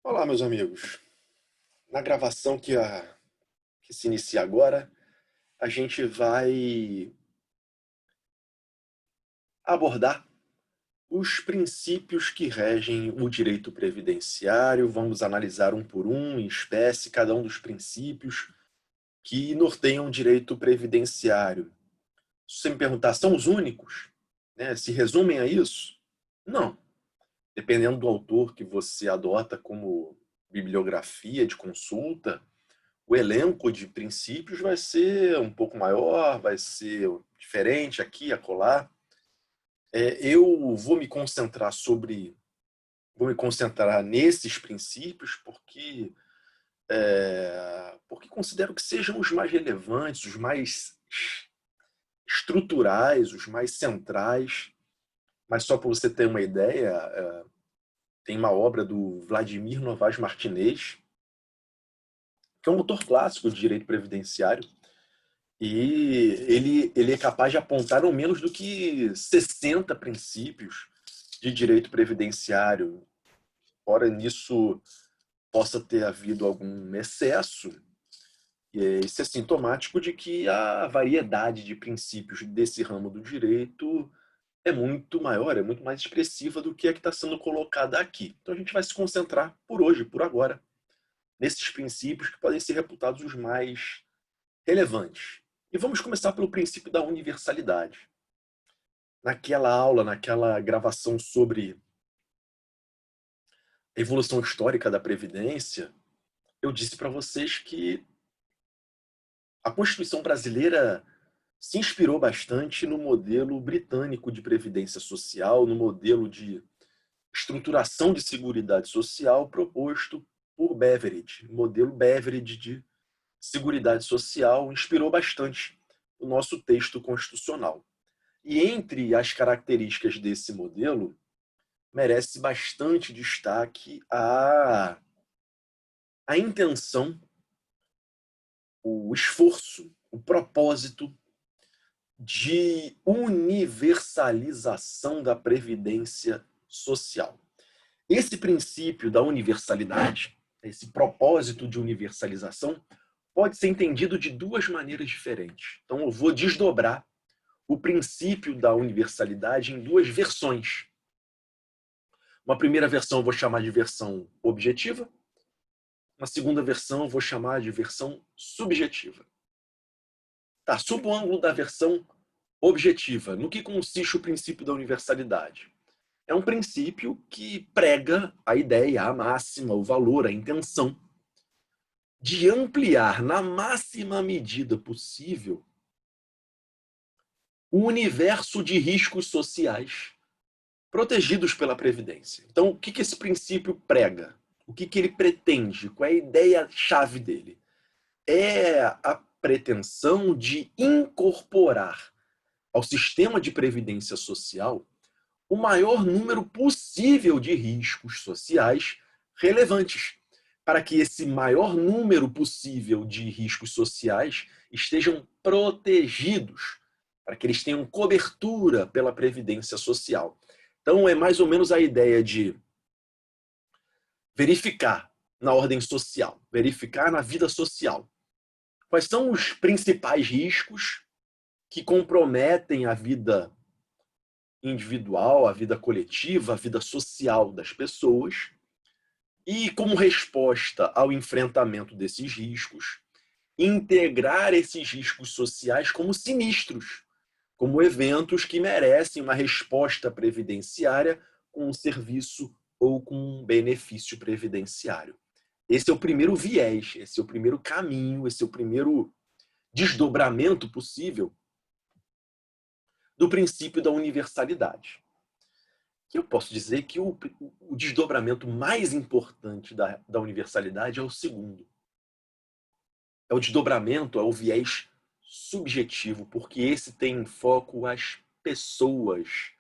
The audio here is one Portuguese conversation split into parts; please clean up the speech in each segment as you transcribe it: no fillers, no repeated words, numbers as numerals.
Olá, meus amigos. Na gravação que se inicia agora, a gente vai abordar os princípios que regem o direito previdenciário. Vamos analisar um por um, em espécie, cada um dos princípios que norteiam o direito previdenciário. Se você me perguntar, são os únicos? Né? Se resumem a isso? Não. Dependendo do autor que você adota como bibliografia de consulta, o elenco de princípios vai ser um pouco maior, vai ser diferente aqui, acolá. Eu vou me concentrar nesses princípios porque considero que sejam os mais relevantes, os mais estruturais, os mais centrais. Mas só para você ter uma ideia, tem uma obra do Vladimir Novaes Martinez, que é um autor clássico de direito previdenciário. E ele é capaz de apontar não menos do que 60 princípios de direito previdenciário. Ora, nisso possa ter havido algum excesso, e isso é sintomático de que a variedade de princípios desse ramo do direito é muito maior, é muito mais expressiva do que a que está sendo colocada aqui. Então a gente vai se concentrar por hoje, por agora, nesses princípios que podem ser reputados os mais relevantes. E vamos começar pelo princípio da universalidade. Naquela aula, naquela gravação sobre a evolução histórica da Previdência, eu disse para vocês que a Constituição brasileira se inspirou bastante no modelo britânico de previdência social, no modelo de estruturação de seguridade social proposto por Beveridge. O modelo Beveridge de seguridade social inspirou bastante o nosso texto constitucional. E entre as características desse modelo, merece bastante destaque a intenção, o esforço, o propósito de universalização da previdência social. Esse princípio da universalidade, esse propósito de universalização, pode ser entendido de duas maneiras diferentes. Então, eu vou desdobrar o princípio da universalidade em duas versões. Uma primeira versão eu vou chamar de versão objetiva, uma segunda versão eu vou chamar de versão subjetiva. Tá, sob o ângulo da versão objetiva, no que consiste o princípio da universalidade? É um princípio que prega a ideia, a máxima, o valor, a intenção de ampliar na máxima medida possível o universo de riscos sociais protegidos pela Previdência. Então, o que esse princípio prega? O que ele pretende? Qual é a ideia-chave dele? É a pretensão de incorporar ao sistema de previdência social o maior número possível de riscos sociais relevantes, para que esse maior número possível de riscos sociais estejam protegidos, para que eles tenham cobertura pela previdência social. Então, é mais ou menos a ideia de verificar na ordem social, verificar na vida social. Quais são os principais riscos que comprometem a vida individual, a vida coletiva, a vida social das pessoas, e como resposta ao enfrentamento desses riscos, integrar esses riscos sociais como sinistros, como eventos que merecem uma resposta previdenciária com um serviço ou com um benefício previdenciário. Esse é o primeiro viés, esse é o primeiro caminho, esse é o primeiro desdobramento possível do princípio da universalidade. Que eu posso dizer que o desdobramento mais importante da universalidade é o segundo. É o desdobramento, é o viés subjetivo, porque esse tem em foco as pessoas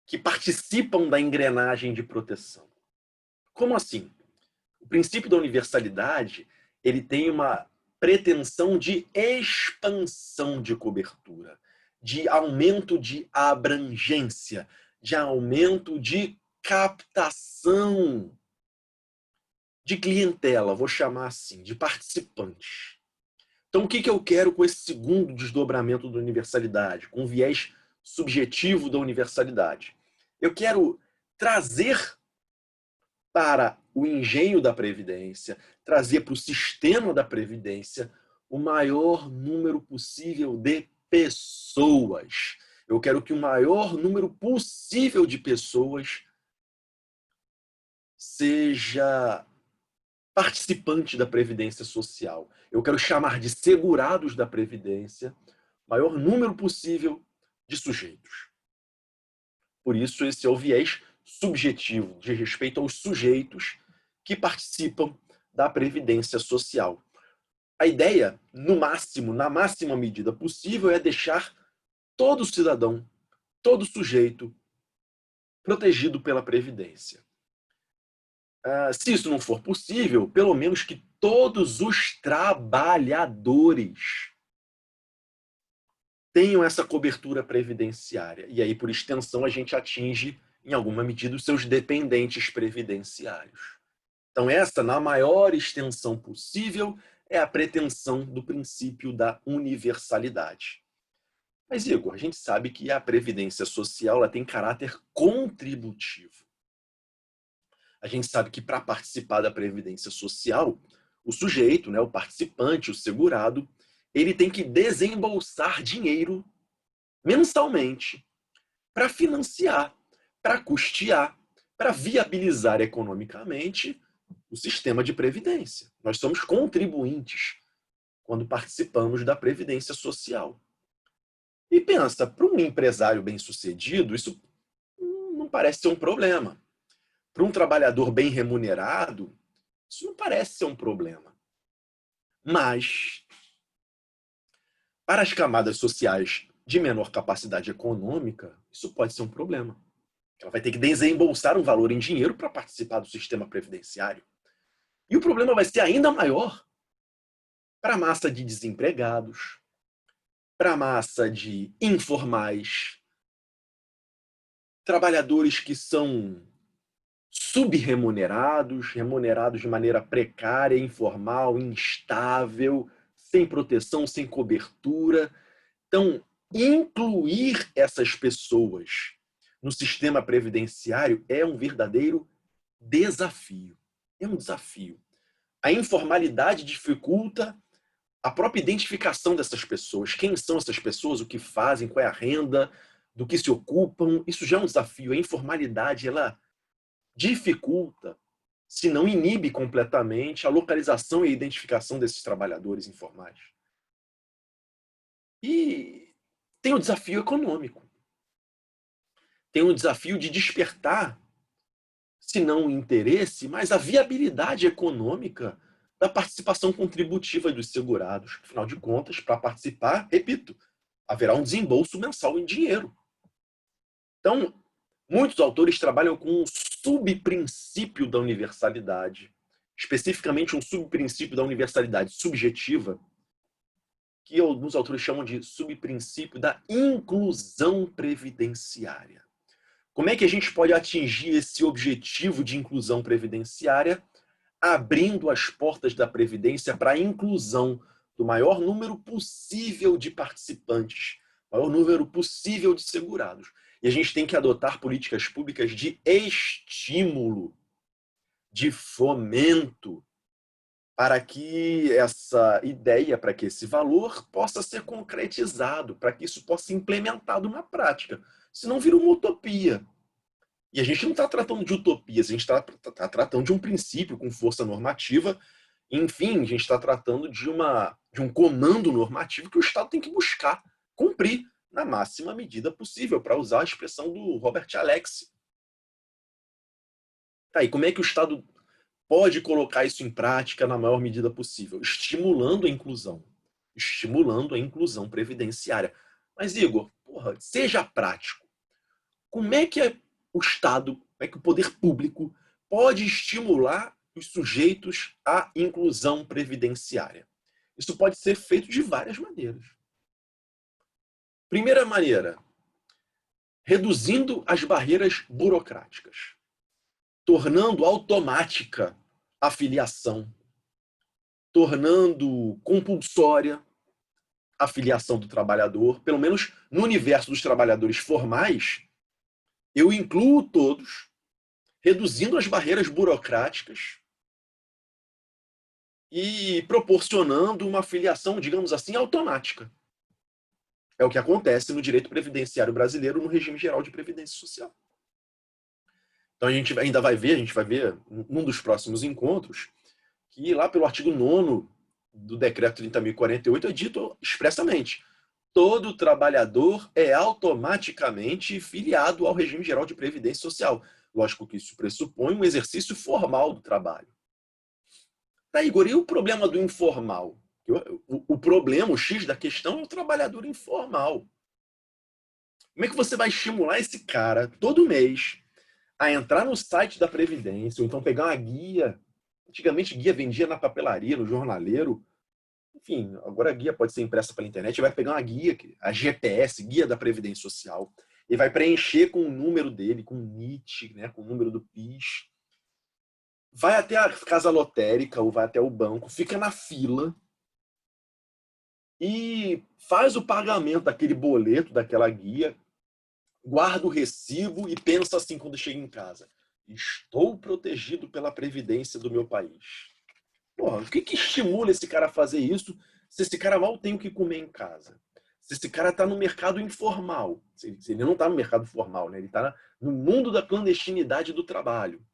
que participam da engrenagem de proteção. Como assim? O princípio da universalidade, ele tem uma pretensão de expansão de cobertura, de aumento de abrangência, de aumento de captação de clientela, vou chamar assim, de participantes. Então, o que eu quero com esse segundo desdobramento da universalidade, com o viés subjetivo da universalidade? Eu quero trazer para o engenho da Previdência, trazer para o sistema da Previdência o maior número possível de pessoas. Eu quero que o maior número possível de pessoas seja participante da Previdência Social. Eu quero chamar de segurados da Previdência o maior número possível de sujeitos. Por isso, esse é o viés subjetivo, de respeito aos sujeitos que participam da Previdência Social. A ideia, no máximo, na máxima medida possível, é deixar todo cidadão, todo sujeito protegido pela Previdência. Se isso não for possível, pelo menos que todos os trabalhadores tenham essa cobertura previdenciária. E aí, por extensão, a gente atinge, em alguma medida, os seus dependentes previdenciários. Então, essa, na maior extensão possível, é a pretensão do princípio da universalidade. Mas, Igor, a gente sabe que a Previdência Social ela tem caráter contributivo. A gente sabe que para participar da Previdência Social, o sujeito, né, o participante, o segurado, ele tem que desembolsar dinheiro mensalmente para financiar, para custear, para viabilizar economicamente o sistema de previdência. Nós somos contribuintes quando participamos da Previdência Social. E pensa, para um empresário bem-sucedido, isso não parece ser um problema. Para um trabalhador bem remunerado, isso não parece ser um problema. Mas, para as camadas sociais de menor capacidade econômica, isso pode ser um problema. Ela vai ter que desembolsar um valor em dinheiro para participar do sistema previdenciário. E o problema vai ser ainda maior para a massa de desempregados, para a massa de informais, trabalhadores que são subremunerados, remunerados de maneira precária, informal, instável, sem proteção, sem cobertura. Então, incluir essas pessoas no sistema previdenciário é um verdadeiro desafio. É um desafio. A informalidade dificulta a própria identificação dessas pessoas. Quem são essas pessoas, o que fazem, qual é a renda, do que se ocupam. Isso já é um desafio. A informalidade, ela dificulta, se não inibe completamente, a localização e a identificação desses trabalhadores informais. E tem o desafio econômico. Tem o desafio de despertar, se não o interesse, mas a viabilidade econômica da participação contributiva dos segurados. Afinal de contas, para participar, repito, haverá um desembolso mensal em dinheiro. Então, muitos autores trabalham com um subprincípio da universalidade, especificamente um subprincípio da universalidade subjetiva, que alguns autores chamam de subprincípio da inclusão previdenciária. Como é que a gente pode atingir esse objetivo de inclusão previdenciária? Abrindo as portas da Previdência para a inclusão do maior número possível de participantes, maior número possível de segurados. E a gente tem que adotar políticas públicas de estímulo, de fomento, para que essa ideia, para que esse valor possa ser concretizado, para que isso possa ser implementado na prática. Senão vira uma utopia. E a gente não está tratando de utopias, a gente está tratando de um princípio com força normativa. Enfim, a gente está tratando de um comando normativo que o Estado tem que buscar cumprir na máxima medida possível, para usar a expressão do Robert Alex. Tá, e como é que o Estado pode colocar isso em prática na maior medida possível? Estimulando a inclusão previdenciária. Mas, Igor, seja prático. Como é que o Estado, como é que o poder público pode estimular os sujeitos à inclusão previdenciária? Isso pode ser feito de várias maneiras. Primeira maneira, reduzindo as barreiras burocráticas, tornando automática a filiação, tornando compulsória a filiação do trabalhador, pelo menos no universo dos trabalhadores formais, eu incluo todos, reduzindo as barreiras burocráticas e proporcionando uma filiação, digamos assim, automática. É o que acontece no direito previdenciário brasileiro, no regime geral de previdência social. Então a gente ainda vai ver, num dos próximos encontros, que lá pelo artigo 9º do decreto 30.048 é dito expressamente: todo trabalhador é automaticamente filiado ao regime geral de previdência social. Lógico que isso pressupõe um exercício formal do trabalho. Tá, Igor, e o problema do informal? O problema, o X da questão é o trabalhador informal. Como é que você vai estimular esse cara todo mês a entrar no site da Previdência, ou então pegar uma guia? Antigamente, guia vendia na papelaria, no jornaleiro. Enfim, agora a guia pode ser impressa pela internet. Vai pegar uma guia, a GPS, Guia da Previdência Social, e vai preencher com o número dele, com o NIT, né, com o número do PIS. Vai até a casa lotérica ou vai até o banco, fica na fila e faz o pagamento daquele boleto, daquela guia, guarda o recibo e pensa assim quando chega em casa: estou protegido pela Previdência do meu país. Porra, o que estimula esse cara a fazer isso se esse cara mal tem o que comer em casa? Se esse cara está no mercado informal, se ele não está no mercado formal, né? Ele está no mundo da clandestinidade do trabalho.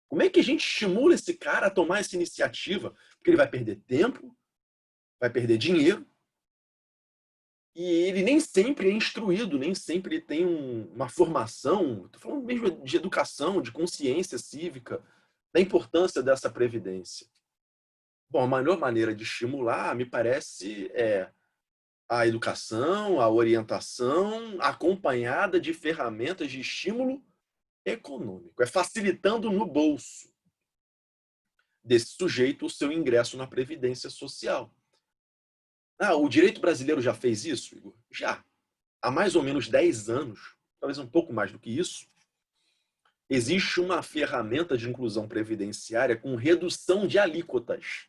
Como é que a gente estimula esse cara a tomar essa iniciativa? Porque ele vai perder tempo, vai perder dinheiro, e ele nem sempre é instruído, nem sempre ele tem uma formação, estou falando mesmo de educação, de consciência cívica, da importância dessa previdência. Bom, a melhor maneira de estimular, me parece, é a educação, a orientação, acompanhada de ferramentas de estímulo econômico. É facilitando no bolso desse sujeito o seu ingresso na Previdência Social. O direito brasileiro já fez isso, Igor? Já. Há mais ou menos 10 anos, talvez um pouco mais do que isso, existe uma ferramenta de inclusão previdenciária com redução de alíquotas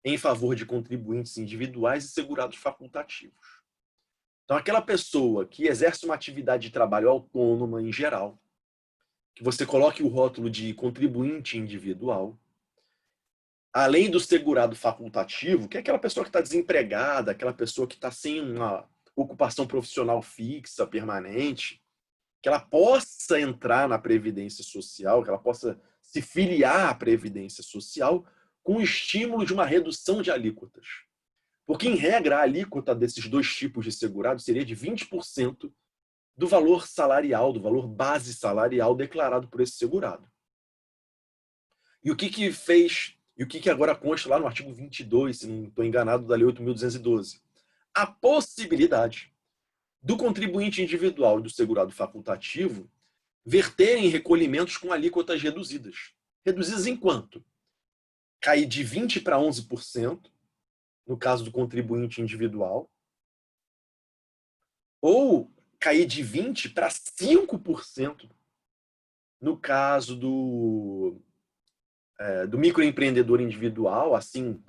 em favor de contribuintes individuais e segurados facultativos. Então, aquela pessoa que exerce uma atividade de trabalho autônoma em geral, que você coloque o rótulo de contribuinte individual, além do segurado facultativo, que é aquela pessoa que está desempregada, aquela pessoa que está sem uma ocupação profissional fixa, permanente, que ela possa entrar na Previdência Social, que ela possa se filiar à Previdência Social com o estímulo de uma redução de alíquotas. Porque, em regra, a alíquota desses dois tipos de segurado seria de 20% do valor salarial, do valor base salarial declarado por esse segurado. E o que fez, e o que agora consta lá no artigo 22, se não estou enganado, da Lei 8.212? A possibilidade do contribuinte individual e do segurado facultativo verterem recolhimentos com alíquotas reduzidas. Reduzidas em quanto? Cair de 20% para 11%, no caso do contribuinte individual, ou cair de 20% para 5% no caso do microempreendedor individual, assim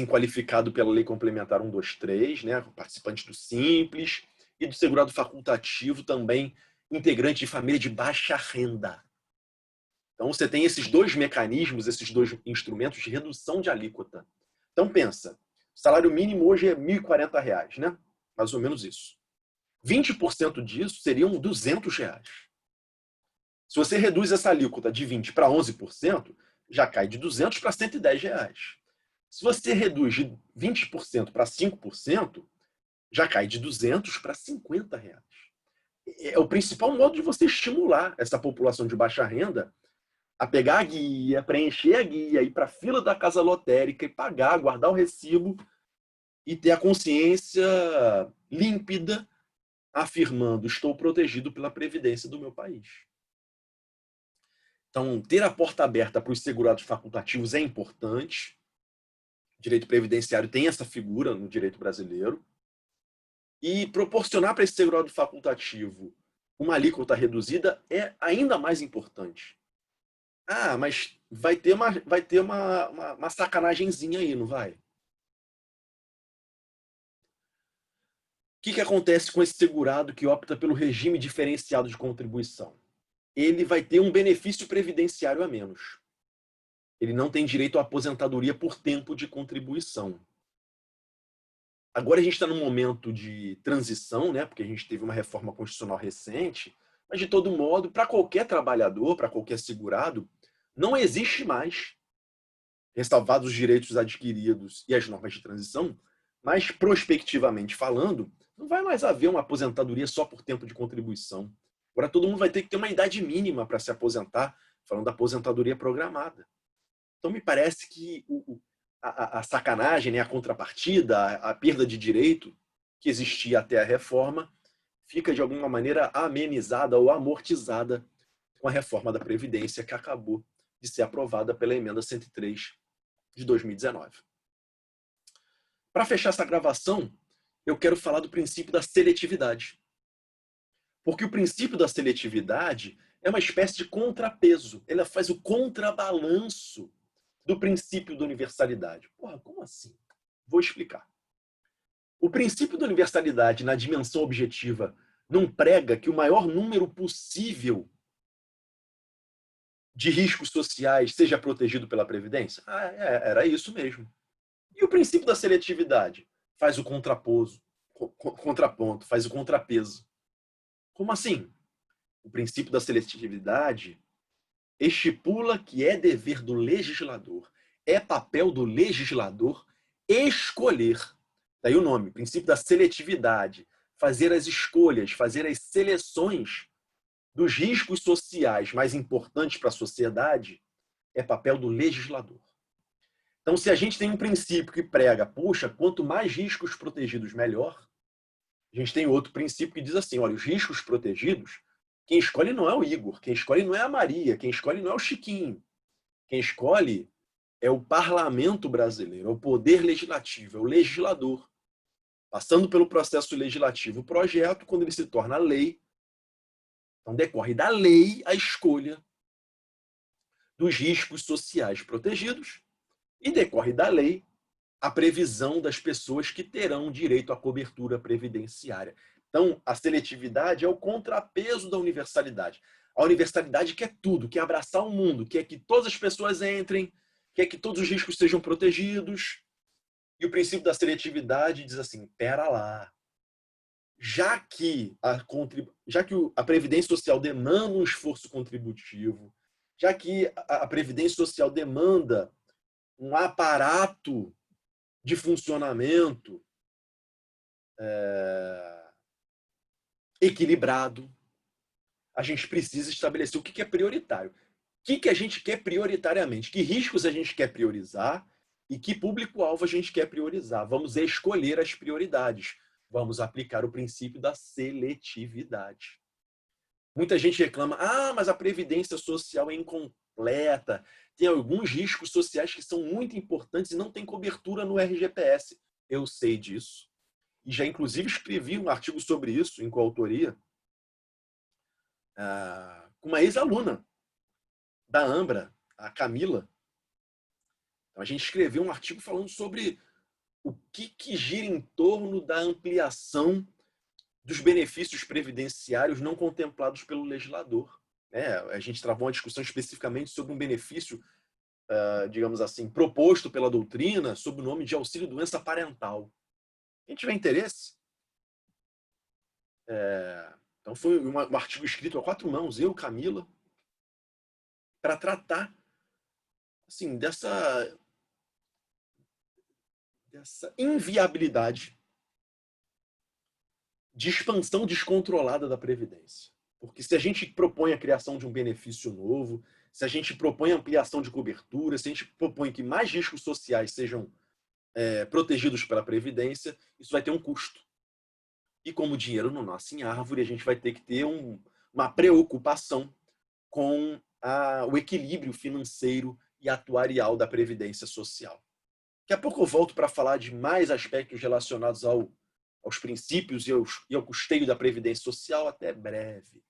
qualificado pela Lei Complementar 123, né, participante do Simples, e do segurado facultativo também, integrante de família de baixa renda. Então, você tem esses dois mecanismos, esses dois instrumentos de redução de alíquota. Então, pensa, o salário mínimo hoje é R$ 1.040, né? Mais ou menos isso. 20% disso seriam R$ 200. Se você reduz essa alíquota de 20% para 11%, já cai de 200 para R$ 110. Se você reduz de 20% para 5%, já cai de 200 para R$ 50. É o principal modo de você estimular essa população de baixa renda a pegar a guia, preencher a guia, ir para a fila da casa lotérica e pagar, guardar o recibo e ter a consciência límpida, afirmando: estou protegido pela Previdência do meu país. Então, ter a porta aberta para os segurados facultativos é importante. O direito previdenciário tem essa figura no direito brasileiro. E proporcionar para esse segurado facultativo uma alíquota reduzida é ainda mais importante. Ah, mas vai ter uma sacanagemzinha aí, não vai? O que acontece com esse segurado que opta pelo regime diferenciado de contribuição? Ele vai ter um benefício previdenciário a menos. Ele não tem direito à aposentadoria por tempo de contribuição. Agora a gente está num momento de transição, né? Porque a gente teve uma reforma constitucional recente, mas de todo modo, para qualquer trabalhador, para qualquer segurado, não existe mais, ressalvados os direitos adquiridos e as normas de transição, mas prospectivamente falando, não vai mais haver uma aposentadoria só por tempo de contribuição. Agora todo mundo vai ter que ter uma idade mínima para se aposentar, falando da aposentadoria programada. Então me parece que a sacanagem, né, a contrapartida, a perda de direito que existia até a reforma, fica de alguma maneira amenizada ou amortizada com a reforma da Previdência que acabou de ser aprovada pela emenda 103 de 2019. Para fechar essa gravação, eu quero falar do princípio da seletividade. Porque o princípio da seletividade é uma espécie de contrapeso. Ela faz o contrabalanço do princípio da universalidade. Porra, como assim? Vou explicar. O princípio da universalidade na dimensão objetiva não prega que o maior número possível de riscos sociais seja protegido pela Previdência? Ah, era isso mesmo. E o princípio da seletividade? Faz o contraponto, faz o contrapeso. Como assim? O princípio da seletividade estipula que é dever do legislador, é papel do legislador escolher. Daí o nome, princípio da seletividade, fazer as escolhas, fazer as seleções dos riscos sociais mais importantes para a sociedade, é papel do legislador. Então, se a gente tem um princípio que prega, puxa, quanto mais riscos protegidos, melhor, a gente tem outro princípio que diz assim, olha, os riscos protegidos, quem escolhe não é o Igor, quem escolhe não é a Maria, quem escolhe não é o Chiquinho. Quem escolhe é o parlamento brasileiro, é o poder legislativo, é o legislador. Passando pelo processo legislativo, o projeto, quando ele se torna lei, então decorre da lei a escolha dos riscos sociais protegidos e decorre da lei a previsão das pessoas que terão direito à cobertura previdenciária. Então, a seletividade é o contrapeso da universalidade. A universalidade quer tudo, quer abraçar o mundo, quer que todas as pessoas entrem, quer que todos os riscos sejam protegidos. E o princípio da seletividade diz assim, pera lá, já que a Previdência Social demanda um esforço contributivo, já que a Previdência Social demanda um aparato de funcionamento equilibrado, a gente precisa estabelecer o que é prioritário. O que a gente quer prioritariamente? Que riscos a gente quer priorizar e que público-alvo a gente quer priorizar? Vamos escolher as prioridades. Vamos aplicar o princípio da seletividade. Muita gente reclama, mas a previdência social é incompleta, tem alguns riscos sociais que são muito importantes e não tem cobertura no RGPS. Eu sei disso. E já inclusive escrevi um artigo sobre isso, em coautoria, com uma ex-aluna da Ambra, a Camila. Então, a gente escreveu um artigo falando sobre o que gira em torno da ampliação dos benefícios previdenciários não contemplados pelo legislador. A gente travou uma discussão especificamente sobre um benefício, digamos assim, proposto pela doutrina sob o nome de auxílio-doença parental. Quem tiver interesse, então foi um artigo escrito a 4 mãos, eu, Camila, para tratar assim, dessa inviabilidade de expansão descontrolada da Previdência. Porque se a gente propõe a criação de um benefício novo, se a gente propõe ampliação de cobertura, se a gente propõe que mais riscos sociais sejam protegidos pela Previdência, isso vai ter um custo. E como o dinheiro não nasce em árvore, a gente vai ter que ter uma preocupação com o equilíbrio financeiro e atuarial da Previdência Social. Daqui a pouco eu volto para falar de mais aspectos relacionados aos princípios e ao custeio da Previdência Social. Até breve.